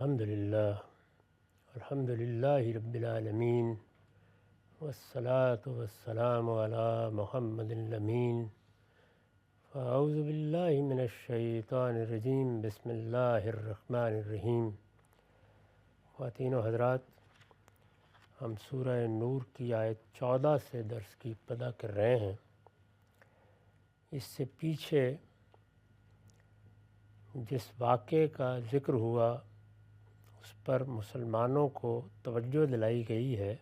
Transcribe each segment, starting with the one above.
الحمدللہ رب العالمین والصلاة والسلام علی محمد الامین فاعوذ باللہ من الشیطان الرجیم بسم اللہ الرحمن الرحیم۔ خواتین و حضرات، ہم سورہ نور کی آیت 14 سے درس کی ابتدا کر رہے ہیں۔ اس سے پیچھے جس واقعے کا ذکر ہوا اس پر مسلمانوں کو توجہ دلائی گئی ہے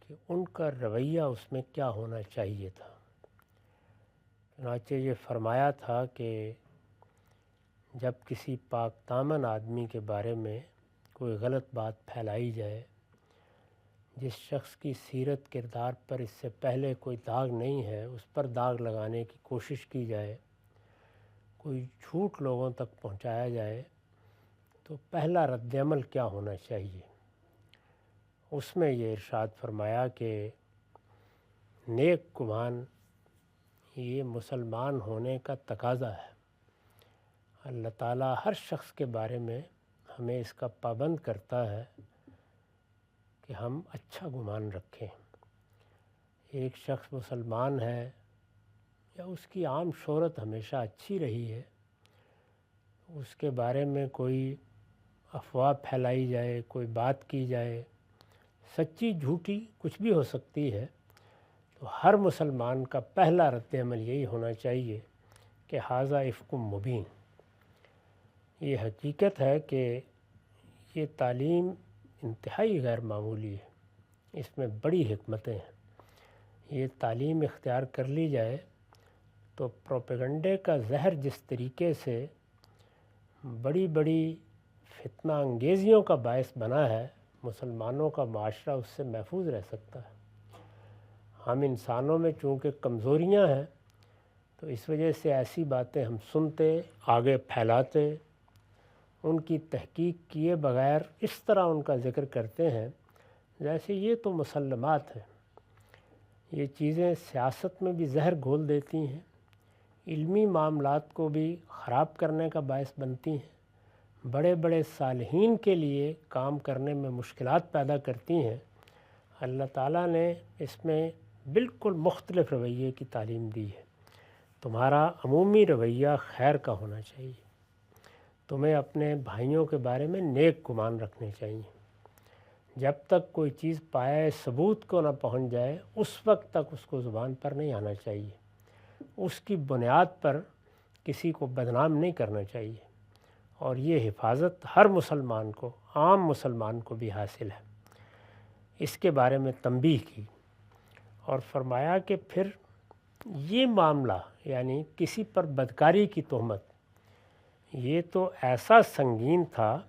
کہ ان کا رویہ اس میں کیا ہونا چاہیے تھا۔ چنانچہ یہ فرمایا تھا کہ جب کسی پاک دامن آدمی کے بارے میں کوئی غلط بات پھیلائی جائے، جس شخص کی سیرت کردار پر اس سے پہلے کوئی داغ نہیں ہے اس پر داغ لگانے کی کوشش کی جائے، کوئی جھوٹ لوگوں تک پہنچایا جائے، تو پہلا رد عمل کیا ہونا چاہیے۔ اس میں یہ ارشاد فرمایا کہ نیک گمان یہ مسلمان ہونے کا تقاضا ہے۔ اللہ تعالیٰ ہر شخص کے بارے میں ہمیں اس کا پابند کرتا ہے کہ ہم اچھا گمان رکھیں۔ ایک شخص مسلمان ہے یا اس کی عام شہرت ہمیشہ اچھی رہی ہے، اس کے بارے میں کوئی افواہ پھیلائی جائے، کوئی بات کی جائے، سچی جھوٹی کچھ بھی ہو سکتی ہے، تو ہر مسلمان کا پہلا رد عمل یہی ہونا چاہیے کہ ھذا افک مبین۔ یہ حقیقت ہے کہ یہ تعلیم انتہائی غیر معمولی ہے، اس میں بڑی حکمتیں ہیں۔ یہ تعلیم اختیار کر لی جائے تو پروپیگنڈے کا زہر جس طریقے سے بڑی بڑی فتنہ انگیزیوں کا باعث بنا ہے، مسلمانوں کا معاشرہ اس سے محفوظ رہ سکتا ہے۔ ہم انسانوں میں چونکہ کمزوریاں ہیں تو اس وجہ سے ایسی باتیں ہم سنتے، آگے پھیلاتے، ان کی تحقیق کیے بغیر اس طرح ان کا ذکر کرتے ہیں جیسے یہ تو مسلمات ہیں۔ یہ چیزیں سیاست میں بھی زہر گھول دیتی ہیں، علمی معاملات کو بھی خراب کرنے کا باعث بنتی ہیں، بڑے بڑے صالحین کے لیے کام کرنے میں مشکلات پیدا کرتی ہیں۔ اللہ تعالیٰ نے اس میں بالکل مختلف رویے کی تعلیم دی ہے۔ تمہارا عمومی رویہ خیر کا ہونا چاہیے، تمہیں اپنے بھائیوں کے بارے میں نیک گمان رکھنے چاہیے۔ جب تک کوئی چیز پایۂ ثبوت کو نہ پہنچ جائے اس وقت تک اس کو زبان پر نہیں آنا چاہیے، اس کی بنیاد پر کسی کو بدنام نہیں کرنا چاہیے، اور یہ حفاظت ہر مسلمان کو، عام مسلمان کو بھی حاصل ہے۔ اس کے بارے میں تنبیہ کی اور فرمایا کہ پھر یہ معاملہ یعنی کسی پر بدکاری کی تہمت یہ تو ایسا سنگین تھا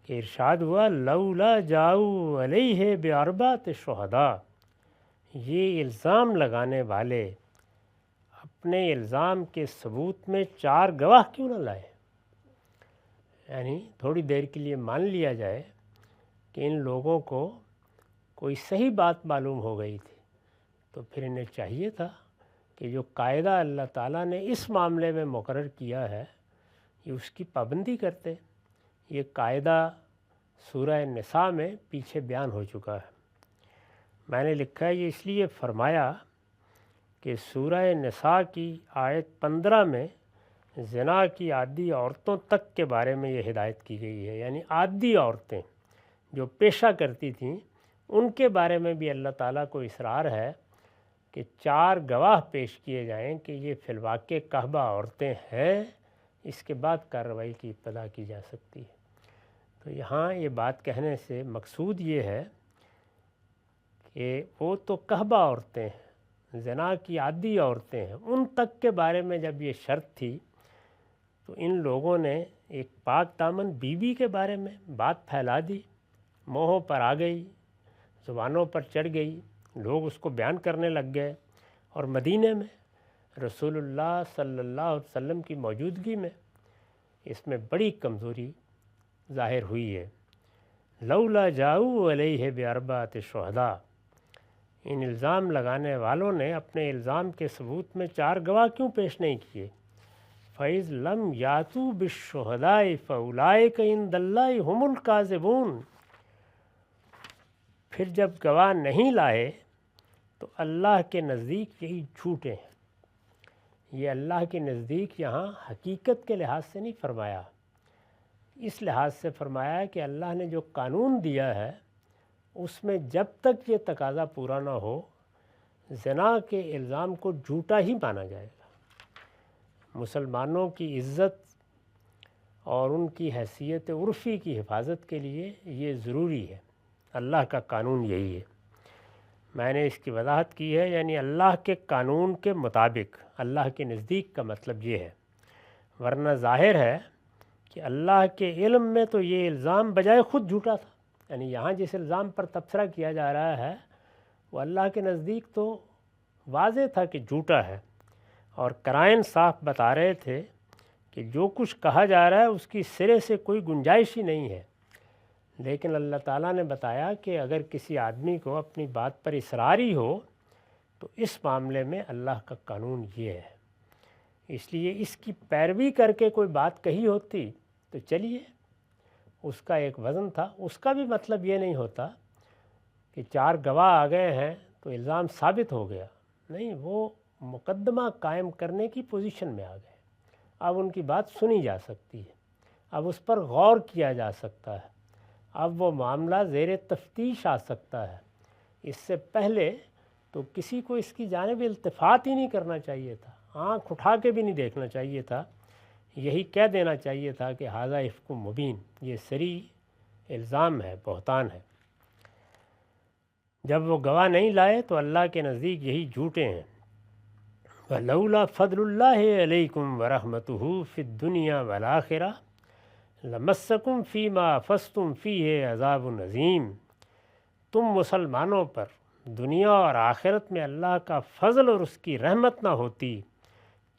کہ ارشاد ہوا لولا جاؤ علیہ باربعۃ شہداء، یہ الزام لگانے والے اپنے الزام کے ثبوت میں 4 گواہ کیوں نہ لائے۔ یعنی تھوڑی دیر کے لیے مان لیا جائے کہ ان لوگوں کو کوئی صحیح بات معلوم ہو گئی تھی، تو پھر انہیں چاہیے تھا کہ جو قاعدہ اللہ تعالیٰ نے اس معاملے میں مقرر کیا ہے یہ اس کی پابندی کرتے۔ یہ قاعدہ سورہ نساء میں پیچھے بیان ہو چکا ہے۔ میں نے لکھا ہے یہ اس لیے فرمایا کہ سورہ نساء کی آیت 15 میں زنا کی عادی عورتوں تک کے بارے میں یہ ہدایت کی گئی ہے، یعنی عادی عورتیں جو پیشہ کرتی تھیں ان کے بارے میں بھی اللہ تعالیٰ کو اصرار ہے کہ 4 گواہ پیش کیے جائیں کہ یہ فی الواقع قحبہ عورتیں ہیں، اس کے بعد کارروائی کی ابتدا کی جا سکتی ہے۔ تو یہاں یہ بات کہنے سے مقصود یہ ہے کہ وہ تو قحبہ عورتیں ہیں، زنا کی عادی عورتیں ہیں، ان تک کے بارے میں جب یہ شرط تھی تو ان لوگوں نے ایک پاک دامن بیوی کے بارے میں بات پھیلا دی، منہوں پر آ گئی، زبانوں پر چڑھ گئی، لوگ اس کو بیان کرنے لگ گئے، اور مدینے میں رسول اللہ صلی اللہ علیہ وسلم کی موجودگی میں اس میں بڑی کمزوری ظاہر ہوئی ہے۔ لولا جاؤ علیہ باربعۃ شہداء، ان الزام لگانے والوں نے اپنے الزام کے ثبوت میں 4 گواہ کیوں پیش نہیں کیے۔ فَإِذْ لَمْ يَأْتُوا بِالشُّهَدَاءِ فَأُولَٰئِكَ عِندَ اللَّهِ هُمُ الْكَاذِبُونَ۔ پھر جب گواہ نہیں لائے تو اللہ کے نزدیک یہی جھوٹے ہیں۔ یہ اللہ کے نزدیک یہاں حقیقت کے لحاظ سے نہیں فرمایا، اس لحاظ سے فرمایا کہ اللہ نے جو قانون دیا ہے اس میں جب تک یہ تقاضا پورا نہ ہو زنا کے الزام کو جھوٹا ہی مانا جائے گا۔ مسلمانوں کی عزت اور ان کی حیثیت عرفی کی حفاظت کے لیے یہ ضروری ہے، اللہ کا قانون یہی ہے۔ میں نے اس کی وضاحت کی ہے، یعنی اللہ کے قانون کے مطابق، اللہ کے نزدیک کا مطلب یہ ہے، ورنہ ظاہر ہے کہ اللہ کے علم میں تو یہ الزام بجائے خود جھوٹا تھا۔ یعنی یہاں جس الزام پر تبصرہ کیا جا رہا ہے وہ اللہ کے نزدیک تو واضح تھا کہ جھوٹا ہے، اور قرائن صاف بتا رہے تھے کہ جو کچھ کہا جا رہا ہے اس کی سرے سے کوئی گنجائش ہی نہیں ہے۔ لیکن اللہ تعالیٰ نے بتایا کہ اگر کسی آدمی کو اپنی بات پر اصراری ہو تو اس معاملے میں اللہ کا قانون یہ ہے، اس لیے اس کی پیروی کر کے کوئی بات کہی ہوتی تو چلیے، اس کا ایک وزن تھا۔ اس کا بھی مطلب یہ نہیں ہوتا کہ 4 گواہ آ گئے ہیں تو الزام ثابت ہو گیا، نہیں، وہ مقدمہ قائم کرنے کی پوزیشن میں آ گئے، اب ان کی بات سنی جا سکتی ہے، اب اس پر غور کیا جا سکتا ہے، اب وہ معاملہ زیر تفتیش آ سکتا ہے۔ اس سے پہلے تو کسی کو اس کی جانب التفات ہی نہیں کرنا چاہیے تھا، آنکھ اٹھا کے بھی نہیں دیکھنا چاہیے تھا، یہی کہہ دینا چاہیے تھا کہ ھذا افک مبین، یہ صریح الزام ہے، بہتان ہے۔ جب وہ گواہ نہیں لائے تو اللہ کے نزدیک یہی جھوٹے ہیں۔ وَلَوْلَا فَضْلُ اللَّهِ عَلَيْكُمْ وَرَحْمَتُهُ فِي الدُّنْيَا وَالْآخِرَةِ لَمَسَّكُمْ فِي مَا أَفَضْتُمْ فِيهِ عَذَابٌ عَظِيمٌ۔ تم مسلمانوں پر دنیا اور آخرت میں اللہ کا فضل اور اس کی رحمت نہ ہوتی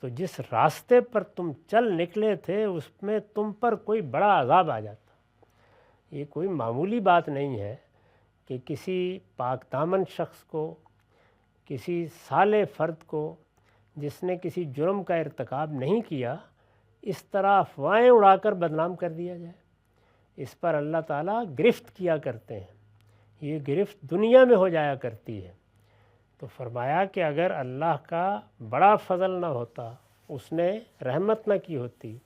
تو جس راستے پر تم چل نکلے تھے اس میں تم پر کوئی بڑا عذاب آ جاتا۔ یہ کوئی معمولی بات نہیں ہے کہ کسی پاک دامن شخص کو، کسی صالح فرد کو جس نے کسی جرم کا ارتکاب نہیں کیا، اس طرح افواہیں اڑا کر بدنام کر دیا جائے۔ اس پر اللہ تعالیٰ گرفت کیا کرتے ہیں، یہ گرفت دنیا میں ہو جایا کرتی ہے۔ تو فرمایا کہ اگر اللہ کا بڑا فضل نہ ہوتا، اس نے رحمت نہ کی ہوتی،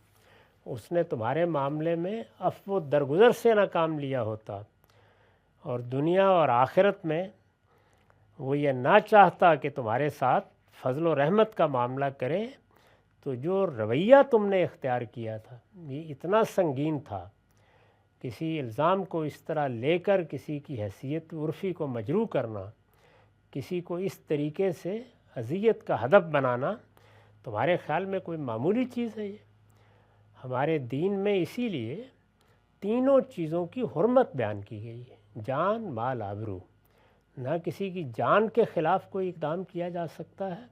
اس نے تمہارے معاملے میں عفو و درگزر سے نہ کام لیا ہوتا، اور دنیا اور آخرت میں وہ یہ نہ چاہتا کہ تمہارے ساتھ فضل و رحمت کا معاملہ کرے، تو جو رویہ تم نے اختیار کیا تھا یہ اتنا سنگین تھا، کسی الزام کو اس طرح لے کر کسی کی حیثیت عرفی کو مجروح کرنا، کسی کو اس طریقے سے اذیت کا ہدف بنانا، تمہارے خیال میں کوئی معمولی چیز ہے؟ یہ ہمارے دین میں اسی لیے تینوں چیزوں کی حرمت بیان کی گئی ہے، جان، مال، آبرو۔ نہ کسی کی جان کے خلاف کوئی اقدام کیا جا سکتا ہے،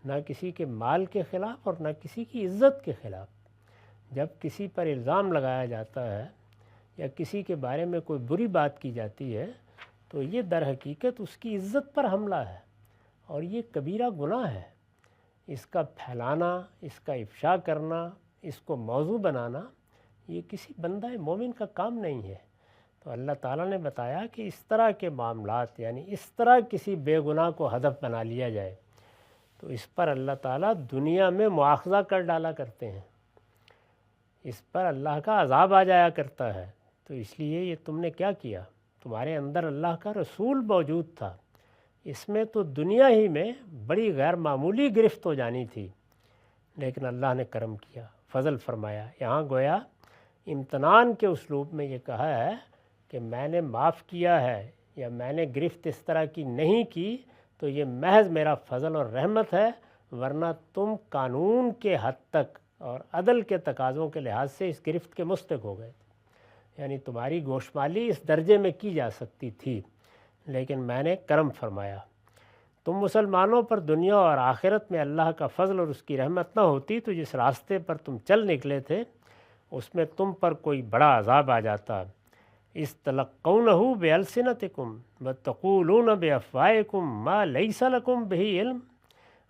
نہ کسی کے مال کے خلاف، اور نہ کسی کی عزت کے خلاف۔ جب کسی پر الزام لگایا جاتا ہے یا کسی کے بارے میں کوئی بری بات کی جاتی ہے تو یہ در حقیقت اس کی عزت پر حملہ ہے، اور یہ کبیرہ گناہ ہے۔ اس کا پھیلانا، اس کا افشا کرنا، اس کو موضوع بنانا، یہ کسی بندہ مومن کا کام نہیں ہے۔ تو اللہ تعالیٰ نے بتایا کہ اس طرح کے معاملات، یعنی اس طرح کسی بے گناہ کو ہدف بنا لیا جائے تو اس پر اللہ تعالیٰ دنیا میں مواخذہ کر ڈالا کرتے ہیں، اس پر اللہ کا عذاب آ جایا کرتا ہے۔ تو اس لیے یہ تم نے کیا کیا؟ تمہارے اندر اللہ کا رسول موجود تھا، اس میں تو دنیا ہی میں بڑی غیر معمولی گرفت ہو جانی تھی، لیکن اللہ نے کرم کیا، فضل فرمایا۔ یہاں گویا امتنان کے اسلوب میں یہ کہا ہے کہ میں نے معاف کیا ہے یا میں نے گرفت اس طرح کی نہیں کی تو یہ محض میرا فضل اور رحمت ہے، ورنہ تم قانون کے حد تک اور عدل کے تقاضوں کے لحاظ سے اس گرفت کے مستحق ہو گئے تھے، یعنی تمہاری گوشمالی اس درجے میں کی جا سکتی تھی، لیکن میں نے کرم فرمایا۔ تم مسلمانوں پر دنیا اور آخرت میں اللہ کا فضل اور اس کی رحمت نہ ہوتی تو جس راستے پر تم چل نکلے تھے اس میں تم پر کوئی بڑا عذاب آ جاتا۔ استلقونہ بألسنتکم وتقولون بأفواہکم ما لیس لکم بہ علم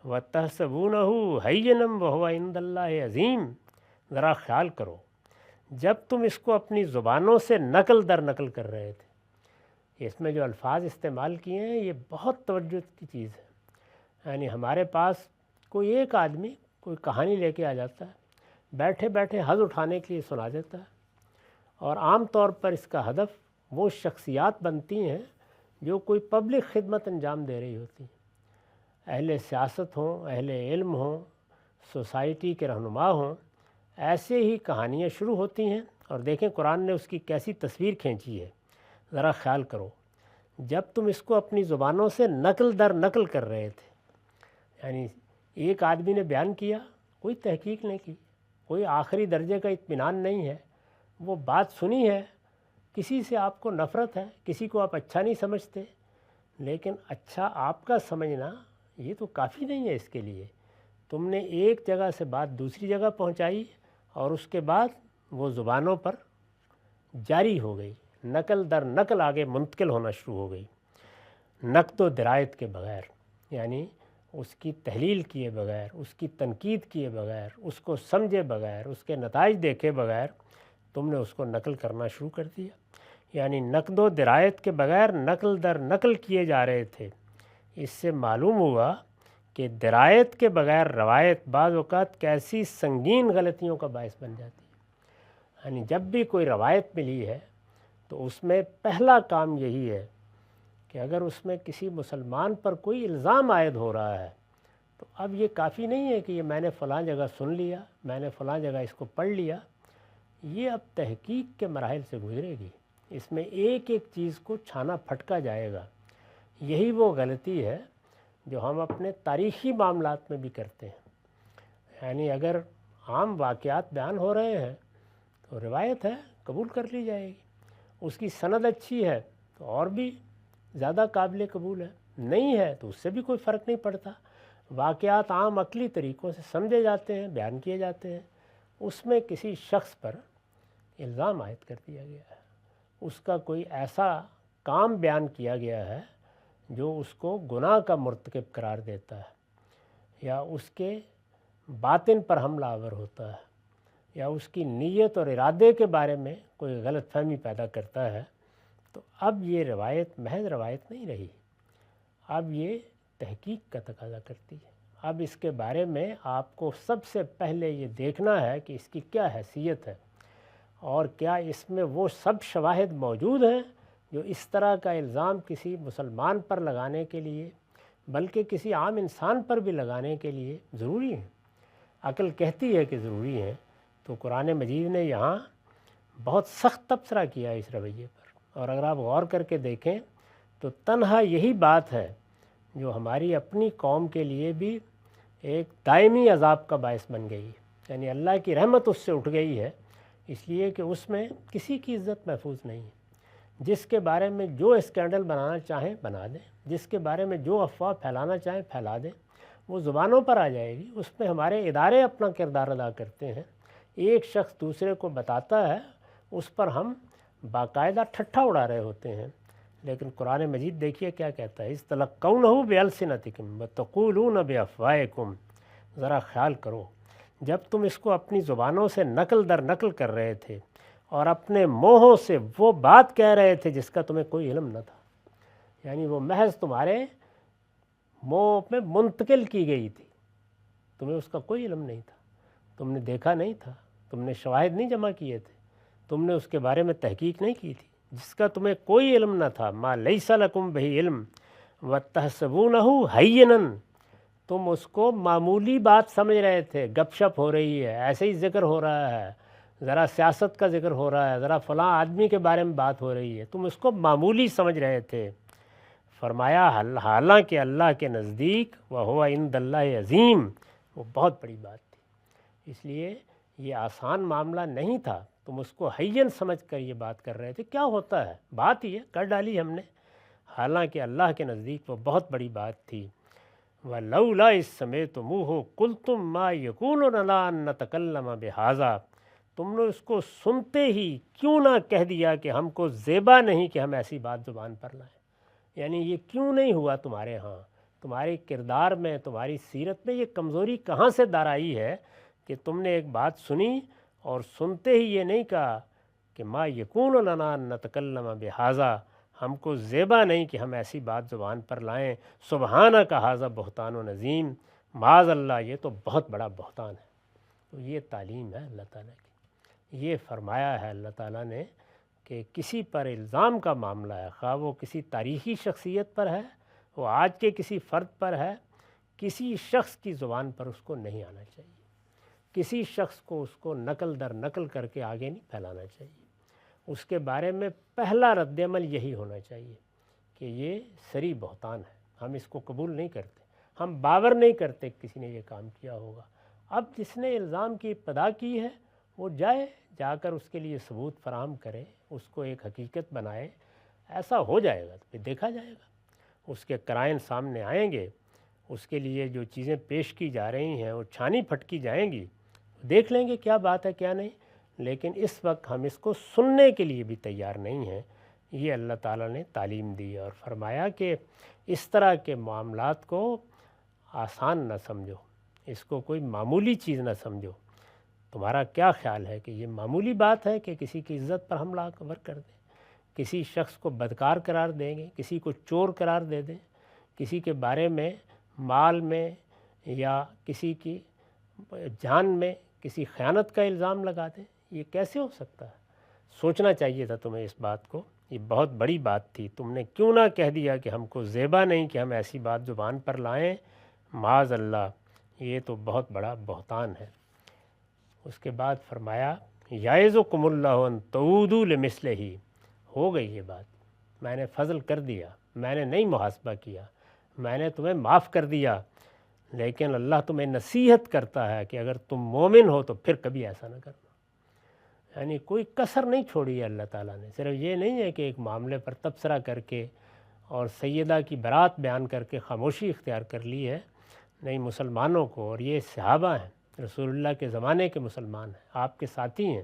وَتَحْسَبُونَهُ هَيِّنًا وَهُوَ عِندَ اللَّهِ عَظِيمٌ۔ ذرا خیال کرو جب تم اس کو اپنی زبانوں سے نقل در نقل کر رہے تھے، اس میں جو الفاظ استعمال کیے ہیں یہ بہت توجہ کی چیز ہے۔ یعنی ہمارے پاس کوئی ایک آدمی کوئی کہانی لے کے آ جاتا ہے، بیٹھے بیٹھے حظ اٹھانے کے لیے سنا دیتا ہے، اور عام طور پر اس کا ہدف وہ شخصیات بنتی ہیں جو کوئی پبلک خدمت انجام دے رہی ہوتی ہیں، اہل سیاست ہوں، اہل علم ہوں، سوسائٹی کے رہنما ہوں، ایسے ہی کہانیاں شروع ہوتی ہیں۔ اور دیکھیں قرآن نے اس کی کیسی تصویر کھینچی ہے، ذرا خیال کرو جب تم اس کو اپنی زبانوں سے نقل در نقل کر رہے تھے، یعنی ایک آدمی نے بیان کیا، کوئی تحقیق نہیں کی، کوئی آخری درجے کا اطمینان نہیں ہے، وہ بات سنی ہے، کسی سے آپ کو نفرت ہے، کسی کو آپ اچھا نہیں سمجھتے، لیکن اچھا آپ کا سمجھنا یہ تو کافی نہیں ہے، اس کے لیے تم نے ایک جگہ سے بات دوسری جگہ پہنچائی اور اس کے بعد وہ زبانوں پر جاری ہو گئی، نقل در نقل آگے منتقل ہونا شروع ہو گئی، نقد و درایت کے بغیر، یعنی اس کی تحلیل کیے بغیر، اس کی تنقید کیے بغیر، اس کو سمجھے بغیر، اس کے نتائج دیکھے بغیر تم نے اس کو نقل کرنا شروع کر دیا۔ یعنی نقد و درایت کے بغیر نقل در نقل کیے جا رہے تھے۔ اس سے معلوم ہوا کہ درایت کے بغیر روایت بعض اوقات کیسی سنگین غلطیوں کا باعث بن جاتی ہے۔ یعنی جب بھی کوئی روایت ملی ہے تو اس میں پہلا کام یہی ہے کہ اگر اس میں کسی مسلمان پر کوئی الزام عائد ہو رہا ہے تو اب یہ کافی نہیں ہے کہ یہ میں نے فلاں جگہ سن لیا، میں نے فلاں جگہ اس کو پڑھ لیا، یہ اب تحقیق کے مراحل سے گزرے گی، اس میں ایک ایک چیز کو چھانا پھٹکا جائے گا۔ یہی وہ غلطی ہے جو ہم اپنے تاریخی معاملات میں بھی کرتے ہیں۔ یعنی اگر عام واقعات بیان ہو رہے ہیں تو روایت ہے، قبول کر لی جائے گی، اس کی سند اچھی ہے تو اور بھی زیادہ قابل قبول ہے، نہیں ہے تو اس سے بھی کوئی فرق نہیں پڑتا۔ واقعات عام عقلی طریقوں سے سمجھے جاتے ہیں، بیان کیے جاتے ہیں، اس میں کسی شخص پر الزام عائد کر دیا گیا ہے، اس کا کوئی ایسا کام بیان کیا گیا ہے جو اس کو گناہ کا مرتکب قرار دیتا ہے، یا اس کے باطن پر حملہ آور ہوتا ہے، یا اس کی نیت اور ارادے کے بارے میں کوئی غلط فہمی پیدا کرتا ہے، تو اب یہ روایت محض روایت نہیں رہی، اب یہ تحقیق کا تقاضا کرتی ہے۔ اب اس کے بارے میں آپ کو سب سے پہلے یہ دیکھنا ہے کہ اس کی کیا حیثیت ہے، اور کیا اس میں وہ سب شواہد موجود ہیں جو اس طرح کا الزام کسی مسلمان پر لگانے کے لیے بلکہ کسی عام انسان پر بھی لگانے کے لیے ضروری ہیں۔ عقل کہتی ہے کہ ضروری ہیں، تو قرآن مجید نے یہاں بہت سخت تبصرہ کیا اس رویے پر، اور اگر آپ غور کر کے دیکھیں تو تنہا یہی بات ہے جو ہماری اپنی قوم کے لیے بھی ایک دائمی عذاب کا باعث بن گئی، یعنی اللہ کی رحمت اس سے اٹھ گئی ہے، اس لیے کہ اس میں کسی کی عزت محفوظ نہیں ہے۔ جس کے بارے میں جو اسکینڈل بنانا چاہیں بنا دیں، جس کے بارے میں جو افواہ پھیلانا چاہیں پھیلا دیں، وہ زبانوں پر آ جائے گی، اس میں ہمارے ادارے اپنا کردار ادا کرتے ہیں، ایک شخص دوسرے کو بتاتا ہے، اس پر ہم باقاعدہ ٹھٹھا اڑا رہے ہوتے ہیں۔ لیکن قرآن مجید دیکھیے کیا کہتا ہے، اِذْ بِأَلْسِنَتِكُمْ وَتَقُولُونَ بِأَفْوَاهِكُمْ۔ ذرا خیال کرو جب تم اس کو اپنی زبانوں سے نقل در نقل کر رہے تھے اور اپنے منہوں سے وہ بات کہہ رہے تھے جس کا تمہیں کوئی علم نہ تھا، یعنی وہ محض تمہارے منہ میں منتقل کی گئی تھی، تمہیں اس کا کوئی علم نہیں تھا، تم نے دیکھا نہیں تھا، تم نے شواہد نہیں جمع کیے تھے، تم نے اس کے بارے میں تحقیق نہیں کی تھی، جس کا تمہیں کوئی علم نہ تھا، ما لیس لکم بہ علم وتحسبونہ ہینا، تم اس کو معمولی بات سمجھ رہے تھے، گپ شپ ہو رہی ہے، ایسے ہی ذکر ہو رہا ہے، ذرا سیاست کا ذکر ہو رہا ہے، ذرا فلاں آدمی کے بارے میں بات ہو رہی ہے، تم اس کو معمولی سمجھ رہے تھے۔ فرمایا حالانکہ اللہ کے نزدیک وہو عند اللہ عظیم، وہ بہت بڑی بات تھی، اس لیے یہ آسان معاملہ نہیں تھا، تم اس کو ہین سمجھ کر یہ بات کر رہے تھے۔ کیا ہوتا ہے، بات یہ کر ڈالی ہم نے، حالانکہ اللہ کے نزدیک وہ بہت بڑی بات تھی۔ وَلَوْلَا إِذْ سَمِعْتُمُوهُ قُلْتُمْ مَا يَكُونُ لَنَا أَن نَّتَكَلَّمَ بِهَٰذَا، تم نے اس کو سنتے ہی کیوں نہ کہہ دیا کہ ہم کو زیبا نہیں کہ ہم ایسی بات زبان پر لائیں، یعنی یہ کیوں نہیں ہوا تمہارے ہاں، تمہارے کردار میں، تمہاری سیرت میں یہ کمزوری کہاں سے در آئی ہے کہ تم نے ایک بات سنی اور سنتے ہی یہ نہیں کہا کہ ما یکون لنا ان نتکلم بہذا، ہم کو زیبا نہیں کہ ہم ایسی بات زبان پر لائیں، سبحانک ھذا بہتان و نظیم، معاذ اللہ یہ تو بہت بڑا بہتان ہے۔ تو یہ تعلیم ہے اللہ تعالیٰ کی، یہ فرمایا ہے اللہ تعالیٰ نے کہ کسی پر الزام کا معاملہ ہے، خواہ وہ کسی تاریخی شخصیت پر ہے، وہ آج کے کسی فرد پر ہے، کسی شخص کی زبان پر اس کو نہیں آنا چاہیے، کسی شخص کو اس کو نقل در نقل کر کے آگے نہیں پھیلانا چاہیے۔ اس کے بارے میں پہلا رد عمل یہی ہونا چاہیے کہ یہ صریح بہتان ہے، ہم اس کو قبول نہیں کرتے، ہم باور نہیں کرتے کسی نے یہ کام کیا ہوگا۔ اب جس نے الزام کی ابتدا کی ہے وہ جا کر اس کے لیے ثبوت فراہم کرے، اس کو ایک حقیقت بنائے، ایسا ہو جائے گا تو پھر دیکھا جائے گا، اس کے قرائن سامنے آئیں گے، اس کے لیے جو چیزیں پیش کی جا رہی ہیں وہ چھانی پھٹکی جائیں گی، دیکھ لیں گے کیا بات ہے کیا نہیں۔ لیکن اس وقت ہم اس کو سننے کے لیے بھی تیار نہیں ہیں۔ یہ اللہ تعالیٰ نے تعلیم دی اور فرمایا کہ اس طرح کے معاملات کو آسان نہ سمجھو، اس کو کوئی معمولی چیز نہ سمجھو۔ تمہارا کیا خیال ہے کہ یہ معمولی بات ہے کہ کسی کی عزت پر حملہ آور کر دیں، کسی شخص کو بدکار قرار دیں گے، کسی کو چور قرار دے دیں، کسی کے بارے میں مال میں یا کسی کی جان میں کسی خیانت کا الزام لگا دیں؟ یہ کیسے ہو سکتا ہے؟ سوچنا چاہیے تھا تمہیں اس بات کو، یہ بہت بڑی بات تھی، تم نے کیوں نہ کہہ دیا کہ ہم کو زیبا نہیں کہ ہم ایسی بات زبان پر لائیں، معاذ اللہ یہ تو بہت بڑا بہتان ہے۔ اس کے بعد فرمایا یعظکم اللہ ان تعودوا لمثلہ، ہو گئی یہ بات، میں نے فضل کر دیا، میں نے نہیں محاسبہ کیا، میں نے تمہیں معاف کر دیا، لیکن اللہ تمہیں نصیحت کرتا ہے کہ اگر تم مومن ہو تو پھر کبھی ایسا نہ کرنا۔ یعنی کوئی کسر نہیں چھوڑی ہے اللہ تعالیٰ نے، صرف یہ نہیں ہے کہ ایک معاملے پر تبصرہ کر کے اور سیدہ کی برات بیان کر کے خاموشی اختیار کر لی ہے، نہیں، مسلمانوں کو، اور یہ صحابہ ہیں، رسول اللہ کے زمانے کے مسلمان ہیں، آپ کے ساتھی ہیں،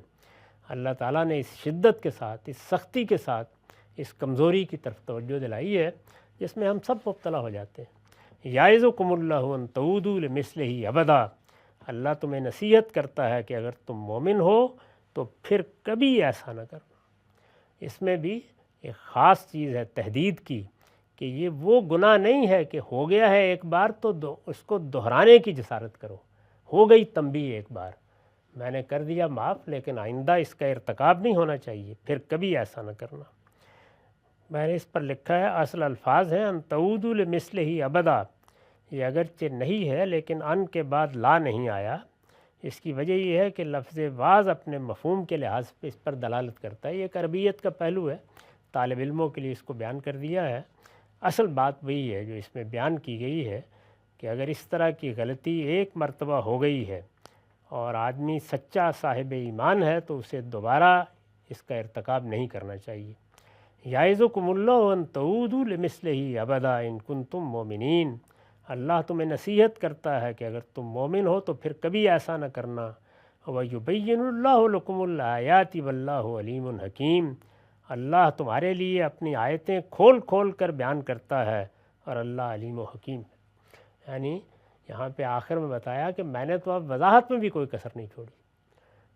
اللہ تعالیٰ نے اس شدت کے ساتھ، اس سختی کے ساتھ اس کمزوری کی طرف توجہ دلائی ہے جس میں ہم سب مبتلا ہو جاتے ہیں۔ یعظکم اللہ ان تعودوا لمثلہ ابدا، اللہ تمہیں نصیحت کرتا ہے کہ اگر تم مومن ہو تو پھر کبھی ایسا نہ کرنا۔ اس میں بھی ایک خاص چیز ہے تحدید کی کہ یہ وہ گناہ نہیں ہے کہ ہو گیا ہے ایک بار تو اس کو دہرانے کی جسارت کرو، ہو گئی تنبیہ ایک بار، میں نے کر دیا معاف، لیکن آئندہ اس کا ارتکاب نہیں ہونا چاہیے، پھر کبھی ایسا نہ کرنا۔ میں نے اس پر لکھا ہے اصل الفاظ ہیں ان تعودوا لمثلہ ابدا، یہ اگرچہ نہیں ہے لیکن ان کے بعد لا نہیں آیا، اس کی وجہ یہ ہے کہ لفظ واز اپنے مفہوم کے لحاظ سے اس پر دلالت کرتا ہے، یہ ایک عربیت کا پہلو ہے، طالب علموں کے لیے اس کو بیان کر دیا ہے۔ اصل بات وہی ہے جو اس میں بیان کی گئی ہے کہ اگر اس طرح کی غلطی ایک مرتبہ ہو گئی ہے اور آدمی سچا صاحب ایمان ہے تو اسے دوبارہ اس کا ارتکاب نہیں کرنا چاہیے۔ یعظکم اللہ ان تعودوا لمثلہ ابدا ان کنتم مومنین، اللہ تمہیں نصیحت کرتا ہے کہ اگر تم مومن ہو تو پھر کبھی ایسا نہ کرنا۔ وَيُبَيِّنُ اللَّهُ لَكُمُ الْآيَاتِ وَاللَّهُ عَلِيمٌ حَكِيمٌ، اللہ تمہارے لیے اپنی آیتیں کھول کھول کر بیان کرتا ہے اور اللہ علیم و حکیم ہے۔ یعنی یہاں پہ آخر میں بتایا کہ میں نے تو اب وضاحت میں بھی کوئی کسر نہیں چھوڑی۔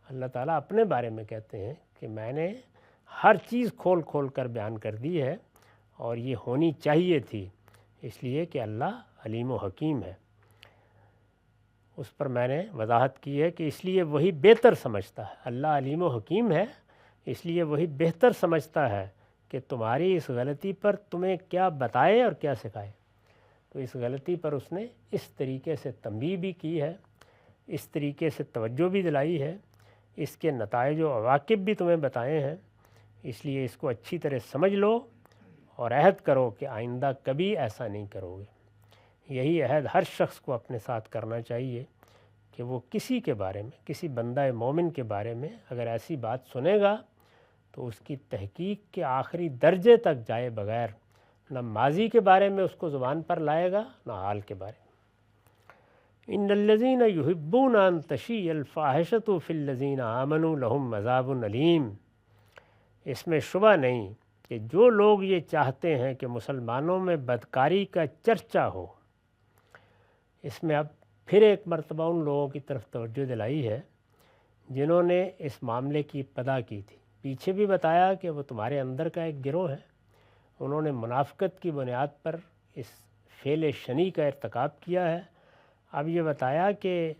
اللہ تعالیٰ اپنے بارے میں کہتے ہیں کہ میں نے ہر چیز کھول کھول کر بیان کر دی ہے، اور یہ ہونی چاہیے تھی، اس لیے کہ اللہ علیم و حکیم ہے۔ اس پر میں نے وضاحت کی ہے کہ اس لیے وہی بہتر سمجھتا ہے، اللہ علیم و حکیم ہے، اس لیے وہی بہتر سمجھتا ہے کہ تمہاری اس غلطی پر تمہیں کیا بتائے اور کیا سکھائے۔ تو اس غلطی پر اس نے اس طریقے سے تنبیہ بھی کی ہے، اس طریقے سے توجہ بھی دلائی ہے، اس کے نتائج و عواقب بھی تمہیں بتائے ہیں، اس لیے اس کو اچھی طرح سمجھ لو اور عہد کرو کہ آئندہ کبھی ایسا نہیں کرو گے۔ یہی عہد ہر شخص کو اپنے ساتھ کرنا چاہیے کہ وہ کسی کے بارے میں، کسی بندہ مومن کے بارے میں اگر ایسی بات سنے گا تو اس کی تحقیق کے آخری درجے تک جائے بغیر نہ ماضی کے بارے میں اس کو زبان پر لائے گا نہ حال کے بارے میں۔ ان الذین یحبون ان تشیع الفاحشۃ فی الذین آمنوا لہم عذاب علیم، اس میں شبہ نہیں کہ جو لوگ یہ چاہتے ہیں کہ مسلمانوں میں بدکاری کا چرچا ہو، اس میں اب پھر ایک مرتبہ ان لوگوں کی طرف توجہ دلائی ہے جنہوں نے اس معاملے کی ابتدا کی تھی۔ پیچھے بھی بتایا کہ وہ تمہارے اندر کا ایک گروہ ہے، انہوں نے منافقت کی بنیاد پر اس فعل شنی کا ارتکاب کیا ہے۔ اب یہ بتایا کہ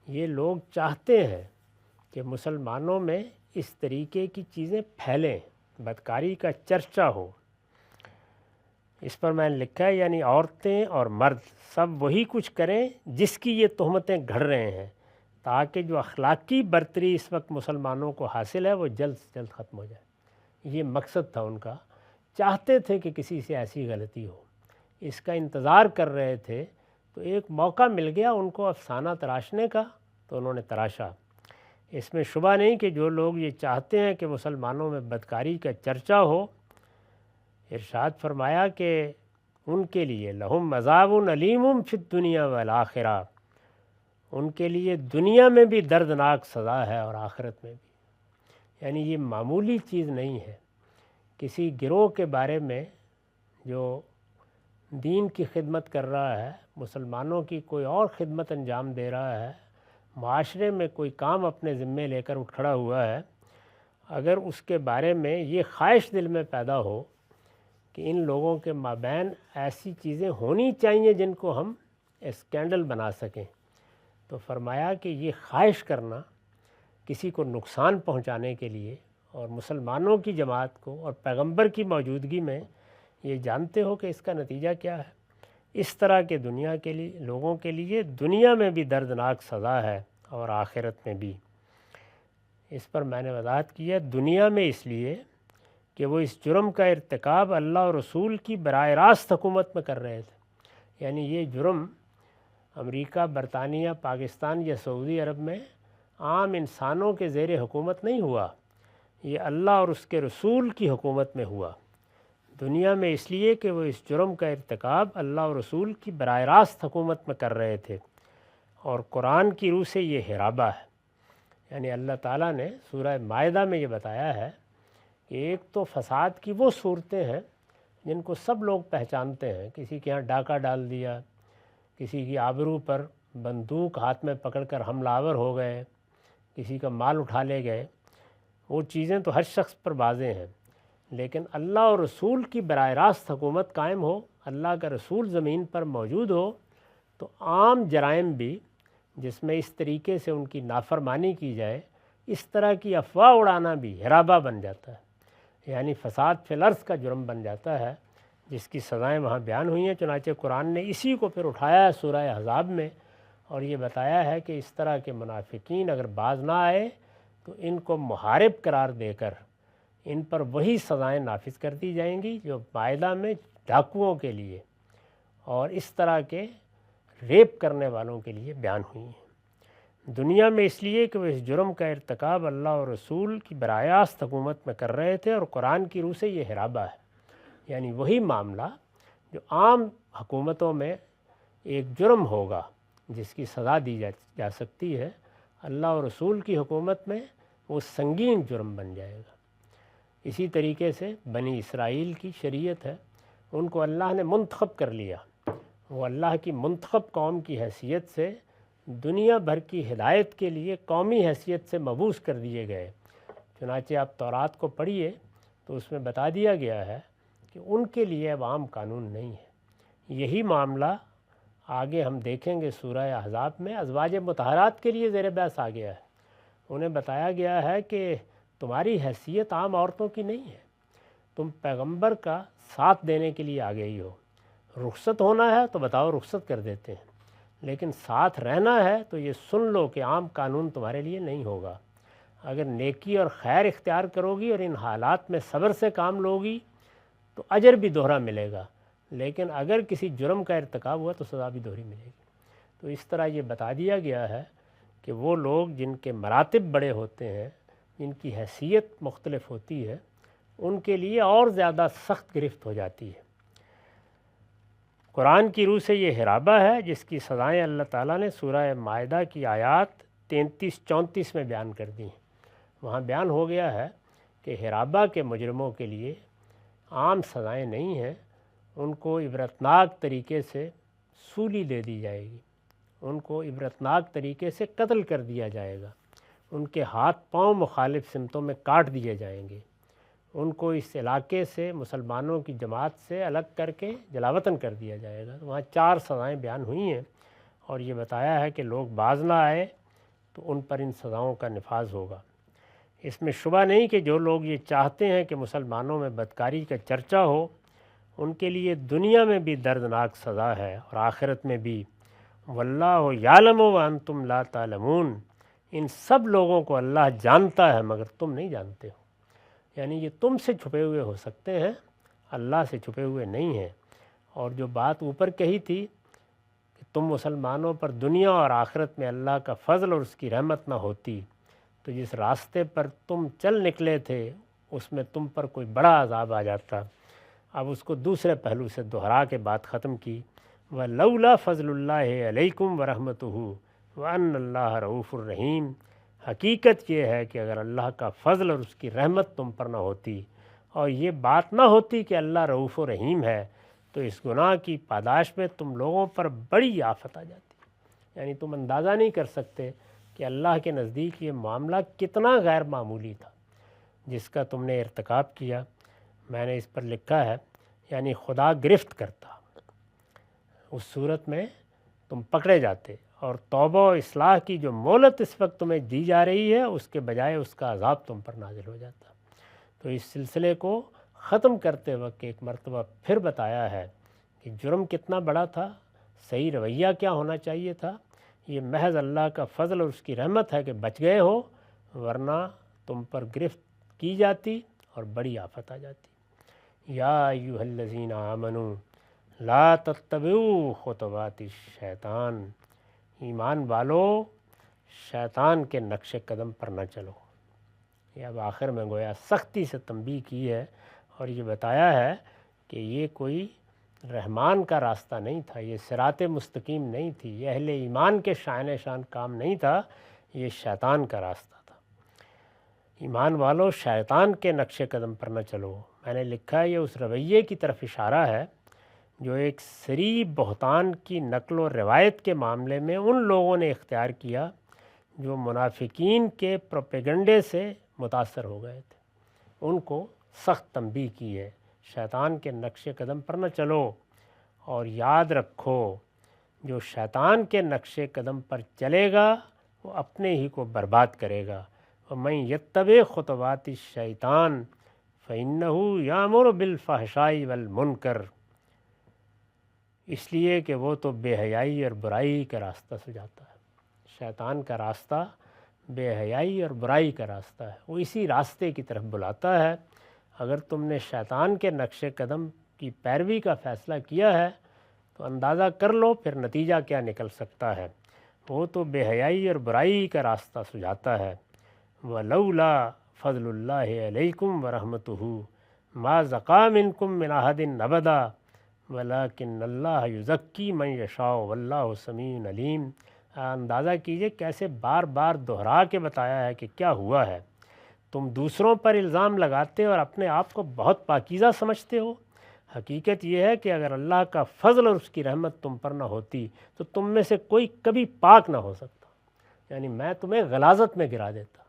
یہ لوگ چاہتے ہیں کہ مسلمانوں میں اس طریقے کی چیزیں پھیلیں، بدکاری کا چرچا ہو۔ اس پر میں نے لکھا ہے یعنی عورتیں اور مرد سب وہی کچھ کریں جس کی یہ تہمتیں گھڑ رہے ہیں، تاکہ جو اخلاقی برتری اس وقت مسلمانوں کو حاصل ہے وہ جلد سے جلد ختم ہو جائے۔ یہ مقصد تھا ان کا، چاہتے تھے کہ کسی سے ایسی غلطی ہو، اس کا انتظار کر رہے تھے، تو ایک موقع مل گیا ان کو افسانہ تراشنے کا، تو انہوں نے تراشا۔ اس میں شبہ نہیں کہ جو لوگ یہ چاہتے ہیں کہ مسلمانوں میں بدکاری کا چرچا ہو، ارشاد فرمایا کہ ان کے لیے لہم عذاب علیم فی الدنیا والآخرہ، ان کے لیے دنیا میں بھی دردناک سزا ہے اور آخرت میں بھی۔ یعنی یہ معمولی چیز نہیں ہے۔ کسی گروہ کے بارے میں جو دین کی خدمت کر رہا ہے، مسلمانوں کی کوئی اور خدمت انجام دے رہا ہے، معاشرے میں کوئی کام اپنے ذمے لے کر اٹھ کھڑا ہوا ہے، اگر اس کے بارے میں یہ خواہش دل میں پیدا ہو کہ ان لوگوں کے مابین ایسی چیزیں ہونی چاہیے جن کو ہم اسکینڈل بنا سکیں، تو فرمایا کہ یہ خواہش کرنا کسی کو نقصان پہنچانے کے لیے، اور مسلمانوں کی جماعت کو اور پیغمبر کی موجودگی میں یہ جانتے ہو کہ اس کا نتیجہ کیا ہے، اس طرح کے دنیا کے لیے لوگوں کے لیے دنیا میں بھی دردناک سزا ہے اور آخرت میں بھی۔ اس پر میں نے وضاحت کی ہے، دنیا میں اس لیے کہ وہ اس جرم کا ارتکاب اللہ اور رسول کی براہ راست حکومت میں کر رہے تھے۔ یعنی یہ جرم امریکہ، برطانیہ، پاکستان یا سعودی عرب میں عام انسانوں کے زیر حکومت نہیں ہوا، یہ اللہ اور اس کے رسول کی حکومت میں ہوا۔ دنیا میں اس لیے کہ وہ اس جرم کا ارتکاب اللہ اور رسول کی براہ راست حکومت میں کر رہے تھے، اور قرآن کی روح سے یہ ہرابہ ہے۔ یعنی اللہ تعالیٰ نے سورہ مائدہ میں یہ بتایا ہے کہ ایک تو فساد کی وہ صورتیں ہیں جن کو سب لوگ پہچانتے ہیں، کسی کے ہاں ڈاکہ ڈال دیا، کسی کی آبرو پر بندوق ہاتھ میں پکڑ کر حملہ آور ہو گئے، کسی کا مال اٹھا لے گئے، وہ چیزیں تو ہر شخص پر واضح ہیں۔ لیکن اللہ اور رسول کی براہ راست حکومت قائم ہو، اللہ کا رسول زمین پر موجود ہو، تو عام جرائم بھی جس میں اس طریقے سے ان کی نافرمانی کی جائے، اس طرح کی افواہ اڑانا بھی ہرابہ بن جاتا ہے، یعنی فساد فی الارض کا جرم بن جاتا ہے، جس کی سزائیں وہاں بیان ہوئی ہیں۔ چنانچہ قرآن نے اسی کو پھر اٹھایا ہے سورہ احزاب میں، اور یہ بتایا ہے کہ اس طرح کے منافقین اگر باز نہ آئے تو ان کو محارب قرار دے کر ان پر وہی سزائیں نافذ کر دی جائیں گی جو مائدہ میں ڈاکوؤں کے لیے اور اس طرح کے ریپ کرنے والوں کے لیے بیان ہوئی ہیں۔ دنیا میں اس لیے کہ وہ اس جرم کا ارتکاب اللہ اور رسول کی براہ راست حکومت میں کر رہے تھے، اور قرآن کی روح سے یہ ہرابہ ہے، یعنی وہی معاملہ جو عام حکومتوں میں ایک جرم ہوگا جس کی سزا دی جا سکتی ہے، اللہ اور رسول کی حکومت میں وہ سنگین جرم بن جائے گا۔ اسی طریقے سے بنی اسرائیل کی شریعت ہے، ان کو اللہ نے منتخب کر لیا، وہ اللہ کی منتخب قوم کی حیثیت سے دنیا بھر کی ہدایت کے لیے قومی حیثیت سے مبعوث کر دیے گئے۔ چنانچہ آپ تورات کو پڑھیے تو اس میں بتا دیا گیا ہے کہ ان کے لیے اب عام قانون نہیں ہے۔ یہی معاملہ آگے ہم دیکھیں گے سورہ احزاب میں ازواج مطہرات کے لیے زیر بحث آ گیا ہے۔ انہیں بتایا گیا ہے کہ تمہاری حیثیت عام عورتوں کی نہیں ہے، تم پیغمبر کا ساتھ دینے کے لیے آ گئی ہو، رخصت ہونا ہے تو بتاؤ رخصت کر دیتے ہیں، لیکن ساتھ رہنا ہے تو یہ سن لو کہ عام قانون تمہارے لیے نہیں ہوگا۔ اگر نیکی اور خیر اختیار کرو گی اور ان حالات میں صبر سے کام لوگی تو اجر بھی دوہرا ملے گا، لیکن اگر کسی جرم کا ارتکاب ہوا تو سزا بھی دوہری ملے گی۔ تو اس طرح یہ بتا دیا گیا ہے کہ وہ لوگ جن کے مراتب بڑے ہوتے ہیں، جن کی حیثیت مختلف ہوتی ہے، ان کے لیے اور زیادہ سخت گرفت ہو جاتی ہے۔ قرآن کی روح سے یہ ہرابہ ہے جس کی سزائیں اللہ تعالیٰ نے سورہ مائدہ کی آیات 33-34 میں بیان کر دی ہیں۔ وہاں بیان ہو گیا ہے کہ ہرابہ کے مجرموں کے لیے عام سزائیں نہیں ہیں، ان کو عبرتناک طریقے سے سولی دے دی جائے گی، ان کو عبرتناک طریقے سے قتل کر دیا جائے گا، ان کے ہاتھ پاؤں مخالف سمتوں میں کاٹ دیے جائیں گے، ان کو اس علاقے سے مسلمانوں کی جماعت سے الگ کر کے جلاوطن کر دیا جائے گا۔ وہاں 4 سزائیں بیان ہوئی ہیں اور یہ بتایا ہے کہ لوگ باز نہ آئے تو ان پر ان سزاؤں کا نفاذ ہوگا۔ اس میں شبہ نہیں کہ جو لوگ یہ چاہتے ہیں کہ مسلمانوں میں بدکاری کا چرچا ہو، ان کے لیے دنیا میں بھی دردناک سزا ہے اور آخرت میں بھی۔ واللہ یعلم وانتم لا تعلمون، ان سب لوگوں کو اللہ جانتا ہے مگر تم نہیں جانتے ہو، یعنی یہ تم سے چھپے ہوئے ہو سکتے ہیں، اللہ سے چھپے ہوئے نہیں ہیں۔ اور جو بات اوپر کہی تھی کہ تم مسلمانوں پر دنیا اور آخرت میں اللہ کا فضل اور اس کی رحمت نہ ہوتی، تو جس راستے پر تم چل نکلے تھے اس میں تم پر کوئی بڑا عذاب آ جاتا۔ اب اس کو دوسرے پہلو سے دہرا کے بات ختم کی، وَلَوْلَا فَضْلُ اللَّهِ عَلَيْكُمْ وَرَحْمَتُهُ وَأَنَّ اللَّهَ رَءُوفٌ رَحِيمٌ۔ حقیقت یہ ہے کہ اگر اللہ کا فضل اور اس کی رحمت تم پر نہ ہوتی اور یہ بات نہ ہوتی کہ اللہ رؤوف و رحیم ہے، تو اس گناہ کی پاداش میں تم لوگوں پر بڑی آفت آ جاتی۔ یعنی تم اندازہ نہیں کر سکتے کہ اللہ کے نزدیک یہ معاملہ کتنا غیر معمولی تھا جس کا تم نے ارتکاب کیا۔ میں نے اس پر لکھا ہے، یعنی خدا گرفت کرتا، اس صورت میں تم پکڑے جاتے اور توبہ و اصلاح کی جو مہلت اس وقت تمہیں دی جا رہی ہے اس کے بجائے اس کا عذاب تم پر نازل ہو جاتا۔ تو اس سلسلے کو ختم کرتے وقت ایک مرتبہ پھر بتایا ہے کہ جرم کتنا بڑا تھا، صحیح رویہ کیا ہونا چاہیے تھا۔ یہ محض اللہ کا فضل اور اس کی رحمت ہے کہ بچ گئے ہو، ورنہ تم پر گرفت کی جاتی اور بڑی آفت آ جاتی۔ یا ایھا الذین آمنوا لا تتبعوا خطوات الشیطان، ایمان والو شیطان کے نقش قدم پر نہ چلو۔ یہ اب آخر میں گویا سختی سے تنبیہ کی ہے اور یہ بتایا ہے کہ یہ کوئی رحمان کا راستہ نہیں تھا، یہ صراط مستقیم نہیں تھی، یہ اہل ایمان کے شائن شان کام نہیں تھا، یہ شیطان کا راستہ تھا۔ ایمان والو شیطان کے نقش قدم پر نہ چلو۔ میں نے لکھا ہے یہ اس رویے کی طرف اشارہ ہے جو ایک صریح بہتان کی نقل و روایت کے معاملے میں ان لوگوں نے اختیار کیا جو منافقین کے پروپیگنڈے سے متاثر ہو گئے تھے۔ ان کو سخت تنبیہ کی ہے، شیطان کے نقش قدم پر نہ چلو، اور یاد رکھو جو شیطان کے نقش قدم پر چلے گا وہ اپنے ہی کو برباد کرے گا۔ وَمَن يَتَّبِعْ خُطُوَاتِ الشَّيْطَانِ فَإِنَّهُ يَأْمُرُ بِالْفَحْشَاءِ وَالْمُنکَرِ، اس لیے کہ وہ تو بے حیائی اور برائی کا راستہ سجاتا ہے۔ شیطان کا راستہ بے حیائی اور برائی کا راستہ ہے، وہ اسی راستے کی طرف بلاتا ہے۔ اگر تم نے شیطان کے نقش قدم کی پیروی کا فیصلہ کیا ہے تو اندازہ کر لو پھر نتیجہ کیا نکل سکتا ہے۔ وہ تو بے حیائی اور برائی کا راستہ سجاتا ہے۔ وَلَوْلَا فَضْلُ اللَّهِ عَلَيْكُمْ وَرَحْمَتُهُ مَا زَكَىٰ مِنْكُمْ مِنْ أَحَدٍ أَبَدًا وَلَٰكِنَّ اللَّهَ يُزَكِّي مَن يَشَاءُ وَاللَّهُ سَمِيعٌ عَلِيمٌ۔ اندازہ کیجئے کیسے بار بار دہرا کے بتایا ہے کہ کیا ہوا ہے۔ تم دوسروں پر الزام لگاتے اور اپنے آپ کو بہت پاکیزہ سمجھتے ہو، حقیقت یہ ہے کہ اگر اللہ کا فضل اور اس کی رحمت تم پر نہ ہوتی تو تم میں سے کوئی کبھی پاک نہ ہو سکتا، یعنی میں تمہیں غلاظت میں گرا دیتا،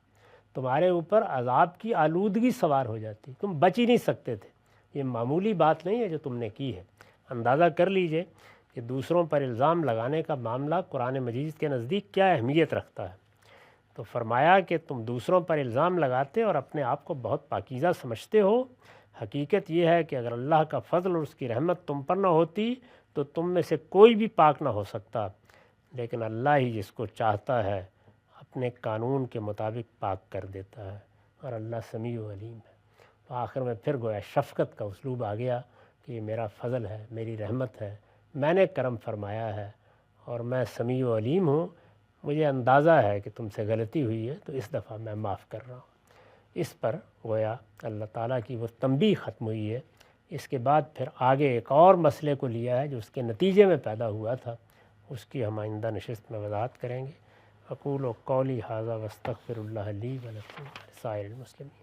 تمہارے اوپر عذاب کی آلودگی سوار ہو جاتی، تم بچ ہی نہیں سکتے تھے۔ یہ معمولی بات نہیں ہے جو تم نے کی ہے۔ اندازہ کر لیجئے کہ دوسروں پر الزام لگانے کا معاملہ قرآن مجید کے نزدیک کیا اہمیت رکھتا ہے۔ تو فرمایا کہ تم دوسروں پر الزام لگاتے اور اپنے آپ کو بہت پاکیزہ سمجھتے ہو، حقیقت یہ ہے کہ اگر اللہ کا فضل اور اس کی رحمت تم پر نہ ہوتی تو تم میں سے کوئی بھی پاک نہ ہو سکتا، لیکن اللہ ہی جس کو چاہتا ہے اپنے قانون کے مطابق پاک کر دیتا ہے، اور اللہ سمیع و علیم ہے۔ تو آخر میں پھر گویا شفقت کا اسلوب آ گیا کہ یہ میرا فضل ہے، میری رحمت ہے، میں نے کرم فرمایا ہے اور میں سمیع و علیم ہوں۔ مجھے اندازہ ہے کہ تم سے غلطی ہوئی ہے تو اس دفعہ میں معاف کر رہا ہوں۔ اس پر گویا اللہ تعالیٰ کی وہ تنبیہ ختم ہوئی ہے۔ اس کے بعد پھر آگے ایک اور مسئلے کو لیا ہے جو اس کے نتیجے میں پیدا ہوا تھا، اس کی ہم آئندہ نشست میں وضاحت کریں گے۔ اقول قولی ھذا واستغفر اللہ لی ولکم ولسائر المسلمین۔